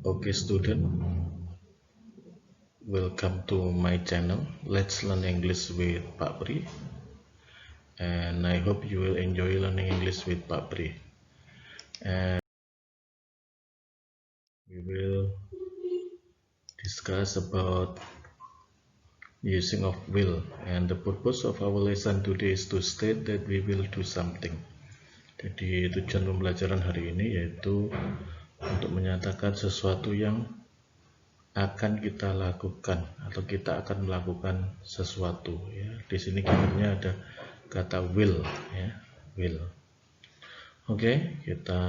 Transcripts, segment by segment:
Okay, student, welcome to my channel. Let's learn English with Pak Pri, and I hope you will enjoy learning English with Pak Pri. And we will discuss about using of will, and the purpose of our lesson today is to state that we will do something. Jadi tujuan pembelajaran hari ini yaitu untuk menyatakan sesuatu yang akan kita lakukan atau kita akan melakukan sesuatu ya. Di sini keywordnya ada kata will ya, will. Oke, kita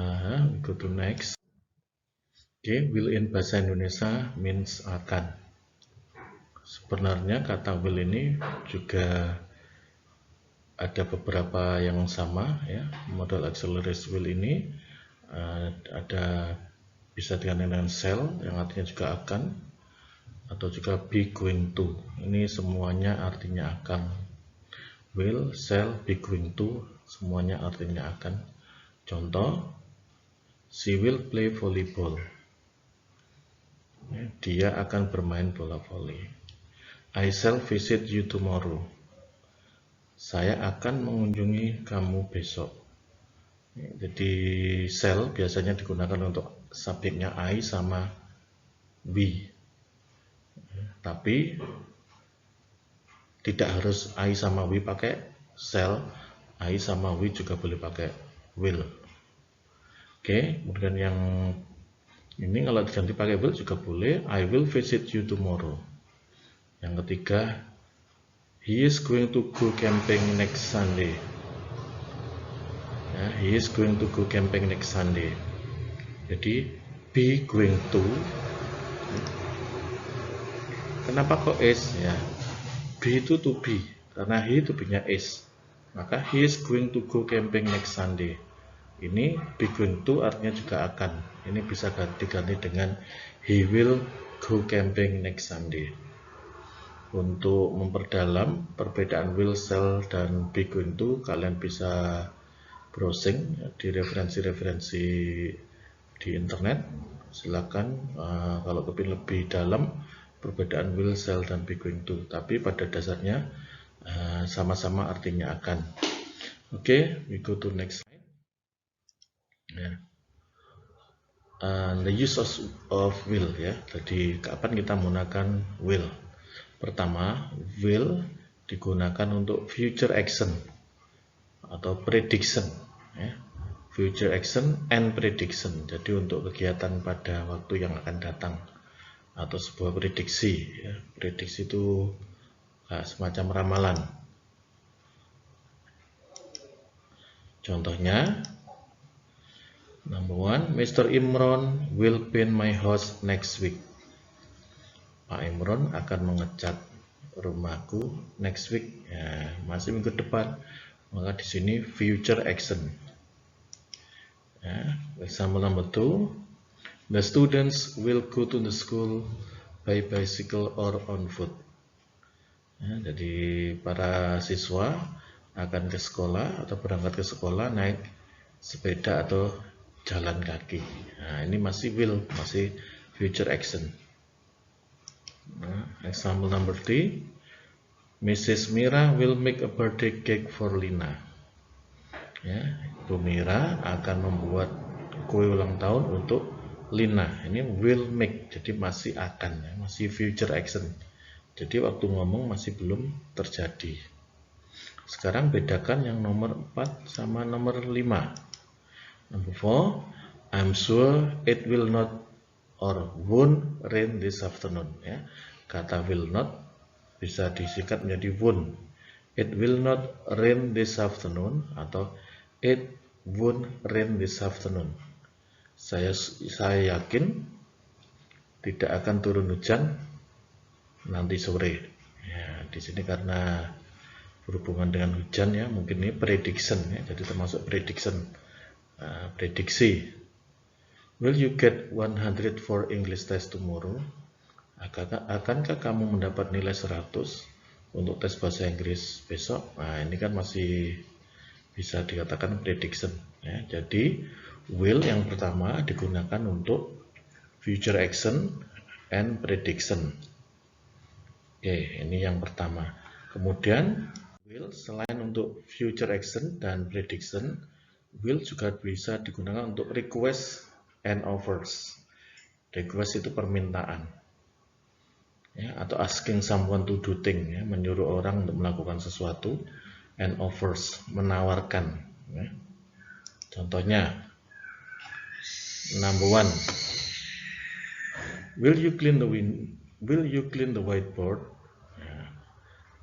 go to next. Oke, will in bahasa Indonesia means akan. Sebenarnya kata will ini juga ada beberapa yang sama ya. Model auxiliary will ini ada bisa diganti dengan shall yang artinya juga akan, atau juga be going to. Ini semuanya artinya akan. Will, shall, be going to semuanya artinya akan. Contoh, she will play volleyball. Dia akan bermain bola voli. I shall visit you tomorrow. Saya akan mengunjungi kamu besok. Jadi shall biasanya digunakan untuk subjeknya I sama we. Tapi tidak harus I sama we pakai shall, I sama we juga boleh pakai will. Oke, kemudian yang ini kalau diganti pakai will juga boleh. I will visit you tomorrow. Yang ketiga, he is going to go camping next Sunday. Ya, he is going to go camping next Sunday. Jadi be going to. Kenapa kok is ya? Be itu to be, karena he to be-nya is. Maka he is going to go camping next Sunday. Ini be going to artinya juga akan. Ini bisa diganti dengan he will go camping next Sunday. Untuk memperdalam perbedaan will, shall, dan be going to, kalian bisa browsing di referensi-referensi di internet. Silakan kalau kepingin lebih dalam perbedaan will, shall, dan be going to. Tapi pada dasarnya sama-sama artinya akan. Oke, we go to next slide. Ya. The use of will ya. Jadi kapan kita menggunakan will? Pertama, will digunakan untuk future action atau prediction ya. Future action and prediction. Jadi untuk kegiatan pada waktu yang akan datang atau sebuah prediksi ya. Prediksi itu semacam ramalan. Contohnya, number one, Mr. Imron will paint my house next week. Pak Imron akan mengecat rumahku next week, ya, masih minggu depan. Maka di sini future action. Ya, example number two, the students will go to the school by bicycle or on foot. Ya, jadi para siswa akan ke sekolah atau berangkat ke sekolah naik sepeda atau jalan kaki. Nah, ini masih will, masih future action. Nah, example number 3, Mrs. Mira will make a birthday cake for Lina. Ya, Ibu Mira akan membuat kue ulang tahun untuk Lina. Ini will make, jadi masih akan, ya, masih future action. Jadi waktu ngomong masih belum terjadi. Sekarang bedakan yang nomor 4 sama nomor 5. Number 4, I'm sure it will not or won't rain this afternoon. Ya. Kata will not bisa disingkat menjadi won't. It will not rain this afternoon atau it won't rain this afternoon. Saya yakin tidak akan turun hujan nanti sore. Ya, di sini karena berhubungan dengan hujan ya, mungkin ini prediction ya, jadi termasuk prediction, prediksi. Will you get 100 for English test tomorrow? Akankah kamu mendapat nilai 100 untuk tes bahasa Inggris besok? Nah, ini kan masih bisa dikatakan prediction ya. Jadi will yang pertama digunakan untuk future action and prediction. Oke, ini yang pertama. Kemudian will selain untuk future action dan prediction, will juga bisa digunakan untuk request and offers. Request itu permintaan, ya, atau asking someone to do thing, ya, menyuruh orang untuk melakukan sesuatu, and offers, menawarkan. Ya. Contohnya, number 1, will you clean the whiteboard? Ya.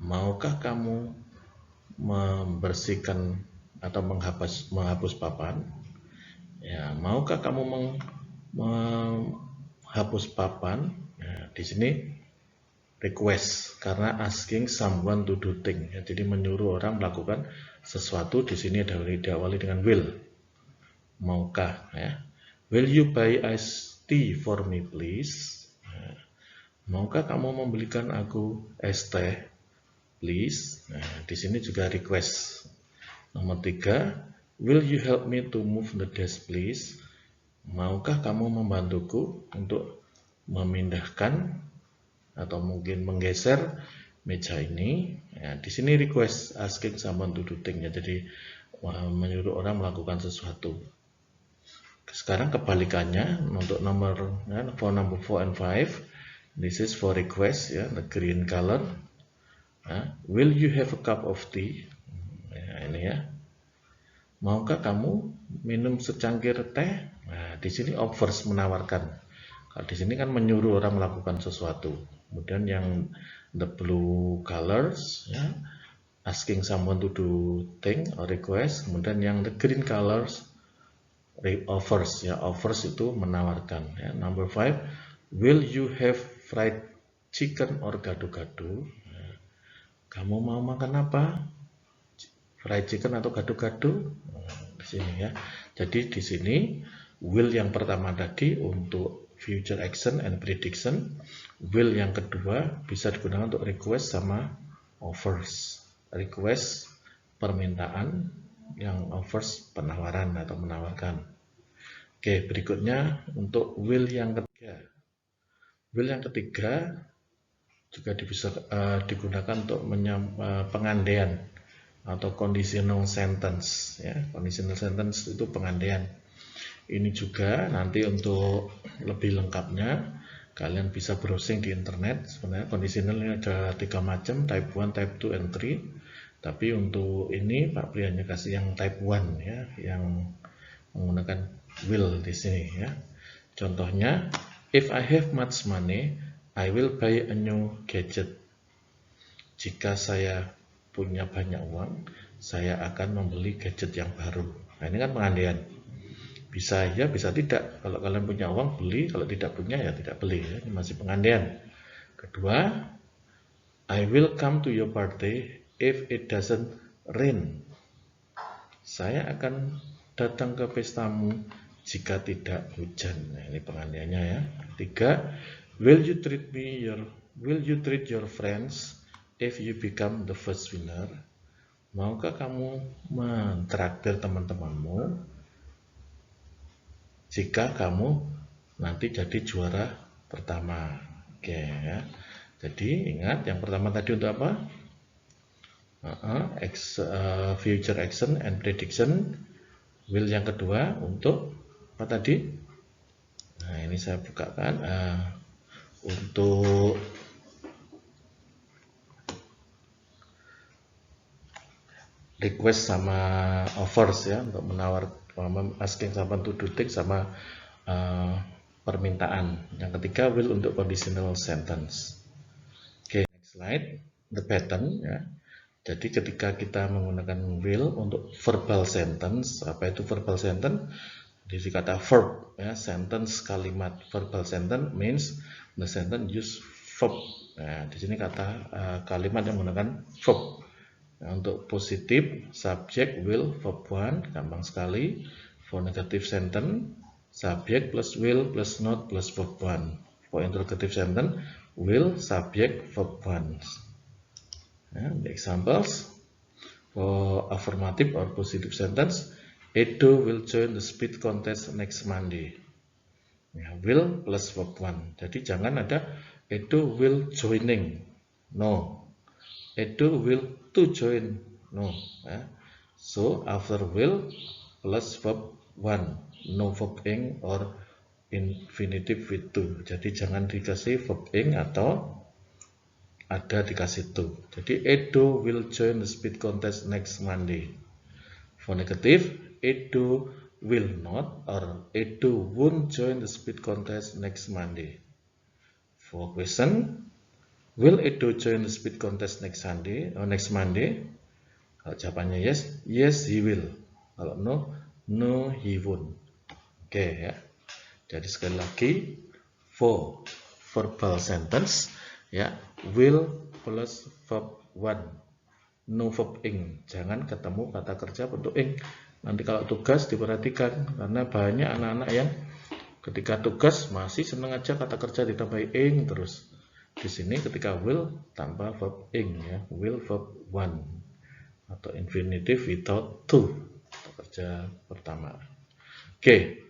Maukah kamu membersihkan atau menghapus papan? Ya, maukah kamu menghapus papan? Ya, di sini request karena asking someone to do thing. Ya, jadi menyuruh orang melakukan sesuatu. Di sini diawali dengan will. Maukah? Ya. Will you buy iced tea for me, please? Ya. Maukah kamu membelikan aku es teh, please? Nah, di sini juga request. Nomor 3, will you help me to move the desk, please? Maukah kamu membantuku untuk memindahkan atau mungkin menggeser meja ini? Ya, di sini request, asking someone to do thing, ya, jadi menyuruh orang melakukan sesuatu. Sekarang kebalikannya untuk for number 4 and 5, this is for request, ya, the green color. Will you have a cup of tea? Ya, ini ya. Maukah kamu minum secangkir teh? Nah, di sini offers, menawarkan. Kalau di sini kan menyuruh orang melakukan sesuatu. Kemudian yang the blue colors, ya, asking someone to do thing or request. Kemudian yang the green colors, offers, ya, offers itu menawarkan. Ya. Number 5, will you have fried chicken or gado-gado? Nah, kamu mau makan apa? Fried chicken atau gado-gado? Di sini ya. Jadi di sini will yang pertama tadi untuk future action and prediction, will yang kedua bisa digunakan untuk request sama offers. Request permintaan, yang offers penawaran atau menawarkan. Oke, berikutnya untuk will yang ketiga. Will yang ketiga juga bisa digunakan untuk pengandaian atau conditional sentence, ya. Conditional sentence itu pengandaian. Ini juga nanti untuk lebih lengkapnya kalian bisa browsing di internet. Sebenarnya conditional ini ada 3 macam, type 1, type 2, and 3. Tapi untuk ini Pak Pri hanya kasih yang type 1, ya, yang menggunakan will di sini, ya. Contohnya, if I have much money, I will buy a new gadget. Jika saya punya banyak uang, saya akan membeli gadget yang baru. Nah, ini kan pengandaian. Bisa ya, bisa tidak. Kalau kalian punya uang, beli. Kalau tidak punya, ya tidak beli. Ya. Ini masih pengandaian. Kedua, I will come to your party if it doesn't rain. Saya akan datang ke pestamu jika tidak hujan. Nah, ini pengandaiannya, ya. Ketiga, will you treat your friends if you become the first winner? Maukah kamu mentraktir teman-temanmu jika kamu nanti jadi juara pertama? Oke, ya. Jadi ingat yang pertama tadi untuk apa? Future action and prediction. Will yang kedua untuk apa tadi? Nah, ini saya bukakan untuk request sama offers, ya, untuk asking someone to do things sama permintaan. Yang ketiga will untuk conditional sentence. Oke, next slide, the pattern, ya. Jadi ketika kita menggunakan will untuk verbal sentence, apa itu verbal sentence? Jadi kata verb, ya, sentence, kalimat. Verbal sentence means the sentence use verb. Nah, di sini kata kalimat yang menggunakan verb. Nah, untuk positif, subject, will, verb 1, gampang sekali. For negative sentence, subject plus will plus not plus verb 1. For interrogative sentence, will, subject, verb 1. The examples for affirmative or positive sentence, Edo will join the speed contest next Monday. Ya, will plus verb 1. Jadi jangan ada Edo will joining. No. Edo will to join. No. Ya. So after will plus verb 1. No verb ing or infinitive with to. Jadi jangan dikasih verb ing atau ada dikasih to. Jadi Edo will join the speed contest next Monday. For negative, Edo will not or Edo won't join the speed contest next Monday. For question, will Edo join the speed contest next Sunday or next Monday? Kalau jawabannya yes, yes he will. Kalau no, no he won't. Oke ya. Jadi sekali lagi, for verbal sentence ya, will plus verb 1, no verb ing. Jangan ketemu kata kerja bentuk ing. Nanti kalau tugas diperhatikan, karena banyak anak-anak yang ketika tugas masih senang aja kata kerja ditambahi ing terus. Di sini ketika will tanpa verb ing ya, will verb 1 atau infinitive without to, kata kerja pertama. Oke.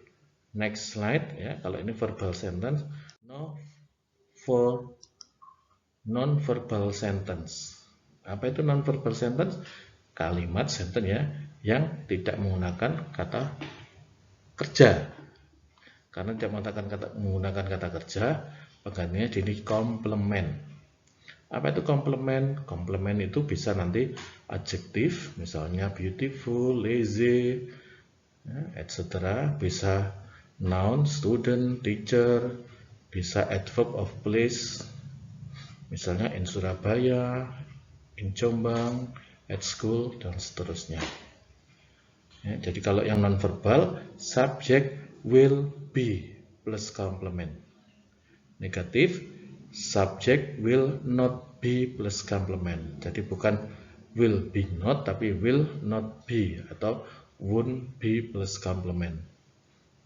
Next slide ya, kalau ini verbal sentence. No for non-verbal sentence. Apa itu non-verbal sentence? Kalimat sentence ya yang tidak menggunakan kata kerja. Karena tidak menggunakan kata kerja, penggantinya jadi komplement. Apa itu komplement? Komplement itu bisa nanti adjektif, misalnya beautiful, lazy, ya, etc. Bisa noun, student, teacher, bisa adverb of place, misalnya in Surabaya, in Jombang, at school, dan seterusnya. Ya, jadi kalau yang non-verbal, subject will be plus complement. Negatif, subject will not be plus complement. Jadi bukan will be not, tapi will not be atau won't be plus complement.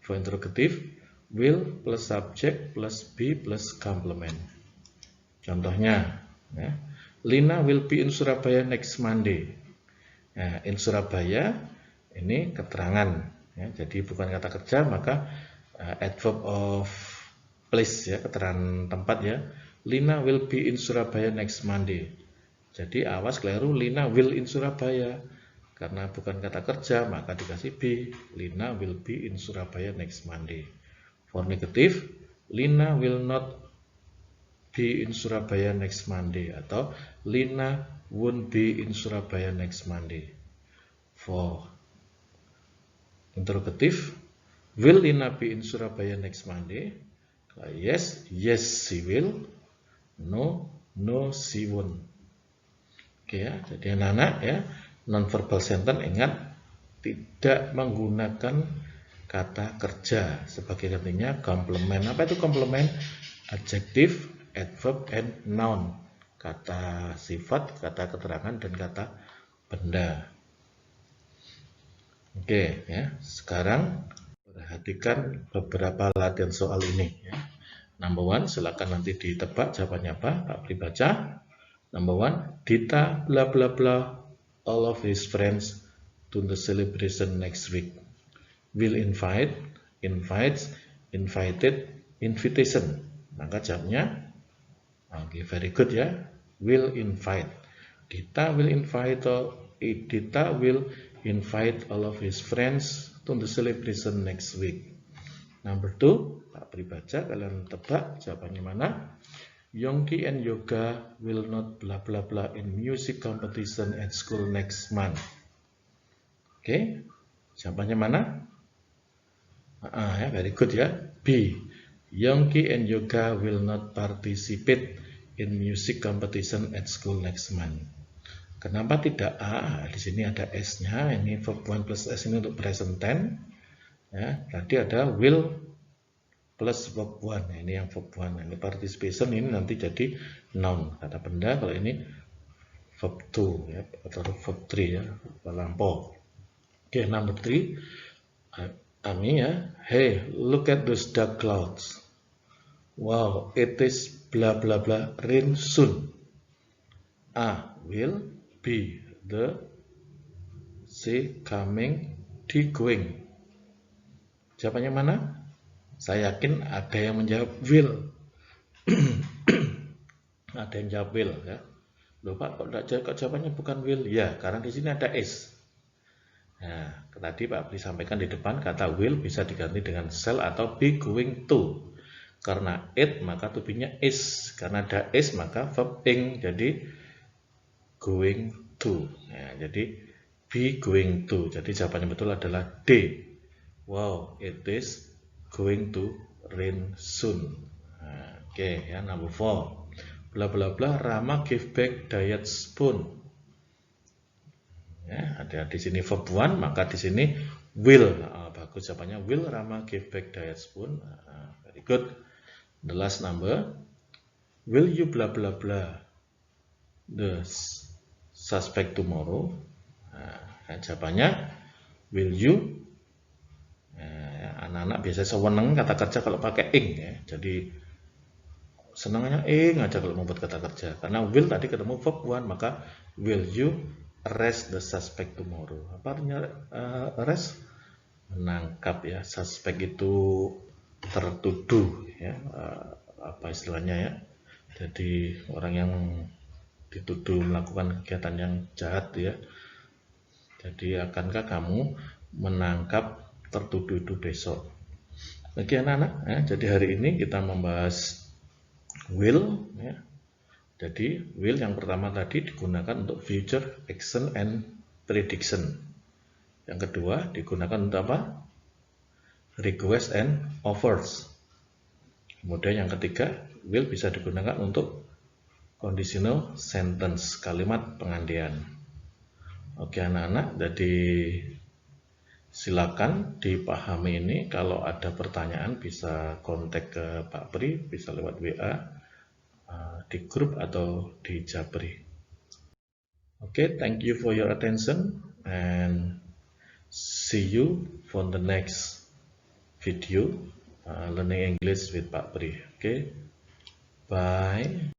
For interrogative, will plus subject plus be plus complement. Contohnya, ya, Lina will be in Surabaya next Monday. Nah, in Surabaya ini keterangan, ya, jadi bukan kata kerja, maka adverb of place ya, keterangan tempat ya. Lina will be in Surabaya next Monday. Jadi awas keliru, Lina will in Surabaya. Karena bukan kata kerja, maka dikasih be. Lina will be in Surabaya next Monday. For negative, Lina will not be in Surabaya next Monday. Atau Lina won't be in Surabaya next Monday. For interrogative, will Lina be in Surabaya next Monday? Yes, yes she will. No, no she won't. Oke ya, jadi anak-anak ya, non-verbal sentence ingat tidak menggunakan kata kerja sebagai gantinya komplement. Apa itu komplement? Adjective, adverb, and noun. Kata sifat, kata keterangan, dan kata benda. Oke ya, sekarang perhatikan beberapa latihan soal ini ya. Number 1, silakan nanti ditebak jawabannya apa. Pak Pri baca. Number 1, Dita bla bla bla all of his friends to the celebration next week. Will invite, invites, invited, invitation. Maka jawabnya, okay, very good ya. Will invite. Dita will invite all of his friends to the celebration next week. Number 2, Pak Pri baca, kalian tebak jawabannya mana. Yongki and Yoga will not bla bla bla in music competition at school next month. Oke, jawabannya mana? Ya, very good ya. B. Yongki and Yoga will not participate in music competition at school next month. Kenapa tidak A? Di sini ada S-nya. Ini verb 1 plus S ini untuk present tense. Ya, tadi ada will plus verb 1. Ini yang verb 1. Ini participation, ini nanti jadi noun, kata benda. Kalau ini verb 2 ya, atau verb 3 ya, lampau. Oke, number 3. Ami ya. Hey, look at those dark clouds. Wow, it is bla bla bla rain soon. A. Will. B. The. C. Coming. D. Going. Jawabannya mana? Saya yakin ada yang menjawab will. Ada yang jawab will ya. Loh Pak, kok jawabannya bukan will? Ya, karena di sini ada is. Nah, tadi Pak Pri sampaikan di depan kata will bisa diganti dengan shall atau be going to. Karena it maka to be-nya is. Karena ada is maka verb ing jadi going to. Nah, jadi be going to. Jadi jawabannya betul adalah D. Wow, it is going to rain soon. Nah, oke ya, number 4. Bla bla bla, Rama give back diet spoon. Ya, ada di sini verb one, maka di sini will. Bagus jawabannya will Rama give back diet spoon. Very good. The last number, will you bla bla bla the suspect tomorrow? Jawabannya will you. Anak-anak biasanya sewenang kata kerja kalau pakai ing ya. Jadi senangnya aja kalau membuat kata kerja. Karena will tadi ketemu verb one, maka will you arrest the suspect tomorrow? Apa artinya arrest? Menangkap ya. Suspek itu tertuduh ya. Apa istilahnya ya? Jadi orang yang dituduh melakukan kegiatan yang jahat ya. Jadi akankah kamu menangkap tertuduh itu besok? Oke anak-anak, ya, jadi hari ini kita membahas will ya. Jadi will yang pertama tadi digunakan untuk future action and prediction. Yang kedua digunakan untuk apa? Request and offers. Kemudian yang ketiga will bisa digunakan untuk conditional sentence, kalimat pengandaian. Oke anak-anak, jadi silakan dipahami ini. Kalau ada pertanyaan bisa kontak ke Pak Pri, bisa lewat WA di grup atau di Japri. Okay, thank you for your attention and see you for the next video learning English with Pak Pri. Okay, bye.